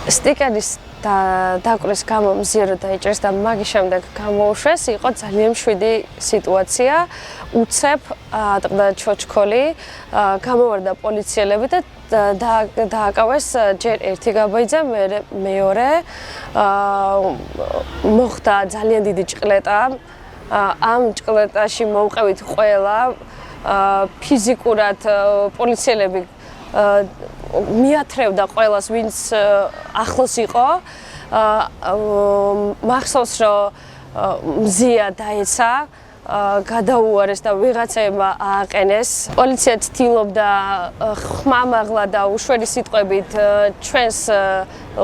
სტიკერის დაკვრის გამო მზიარო დაიჭერს და მაგის შემდეგ გამოუშვეს, იყო ძალიან მშვიდი სიტუაცია. უცებ ატყდა ჩოჩქოლი, გამოვარდა პოლიციელები და დააკავეს ჯერ ერთი გაბაიძე, მეორე. მოხდა ძალიან დიდი ჭყლეტა. ამ ჭყლეტაში მოვყევით ყველა. ფიზიკურად პოლიციელები მიათრევდა ყველას, ვინც ახლოს იყო. მახსოვს, რომ მზია დაეცა, გადაუარეს და ვიღაცებმა ააყენეს. პოლიცია ცდილობდა ხმამაღლა და უშვერი სიტყვებით ჩვენს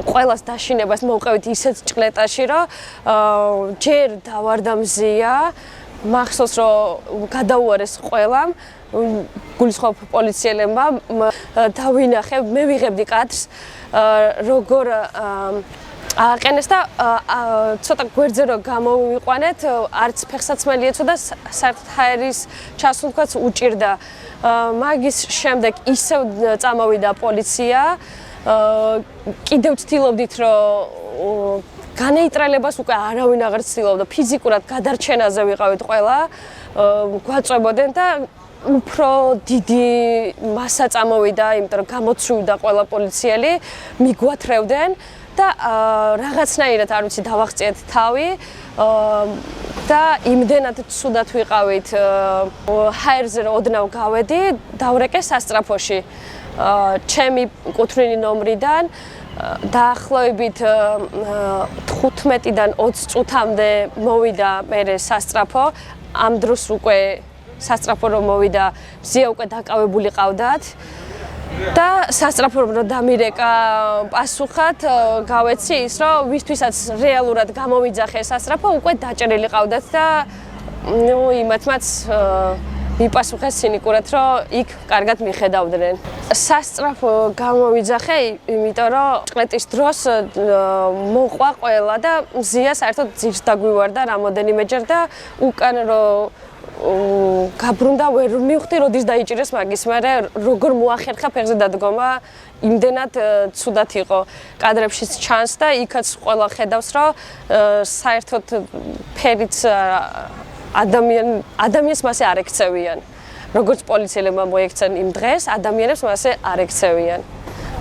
ყველას დაშინებას მოვყევით ისეთ ჭყლეტაში, რომ ჯერ დავარდა მზია. მახსოვს, რომ გადაუარეს ყველამ, გულისხმობ პოლიციელებმა, დავინახე, მე ვიღებდი კადრს, როგორ ააყენეს და ცოტა გვერდზე რომ გამოვიყვანეთ, არც ფეხსაცმელი ეცოდა, საერთოდ ჰაერის ჩასუნთქვაც უჭირდა. მაგის შემდეგ ისევ წამოვიდა პოლიცია. კიდევ ვცდილობდით, რომ განეიტრალებას უკვე არავინ აღარ ცდილობდა, ფიზიკურად გადარჩენაზე ვიყავით ყველა, გვაწვებოდნენ და უფრო დიდი მასა წამოვიდა, იმიტომ რომ გამოცვივდა ყველა პოლიციელი, მიგვათრევდნენ და რაღაცნაირად არ ვიცი დავაღწიეთ თავი და იმდენად ცუდად ვიყავით ჰაერზე რომ ოდნავ გავედი, დავრეკე სასწრაფოში. ჩემი კუთვნილი ნომრიდან დაახლოებით 15-დან 20 წუთამდე მოვიდა მე სასწრაფო. ამ დროს უკვე სასწრაფო რომ მოვიდა, მზია უკვე დაკავებული ყავდათ და სასწრაფო რომ დამირეკა პასუხად გავეცი ის, რომ ვისთვისაც რეალურად გამომიძახე სასწრაფო, უკვე დაჭერილი ყავდათ და იმათმაც მიპასუხეს ცინიკურად, რომ იქ კარგად მიხედავდნენ. სასწრაფო გამოვიძახე, იმიტომ რომ ჭყლეტის დროს მოყვა ყველა და მზია საერთოდ ძირს დაგვივარდა რამოდენიმეჯერ და უკან რომ გაბრუნდა ვერ მივხვდი, როდის დაიჭირეს მაგის, მაგრამ როგორ მოახერხა ფეხზე დადგომა, იმდენად ცუდად იყო. კადრებშიც ჩანს და იქაც ყველა ხედავს, რომ საერთოდ ფერიც ადამიანს მასე არ ექცევიან. როგორც პოლიციელებმა მოექცენ იმ დღეს, ადამიანებს მასე არ ექცევიან.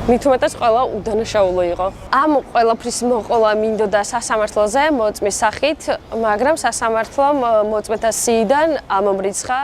მით უმეტეს ყველა უდანაშაულო იყო. ამ ყველაფრის მოყოლა მინდოდა სასამართლოზე მოწმის სახით, მაგრამ სასამართლომ მოწმეთა სიიდან ამომრიცხა.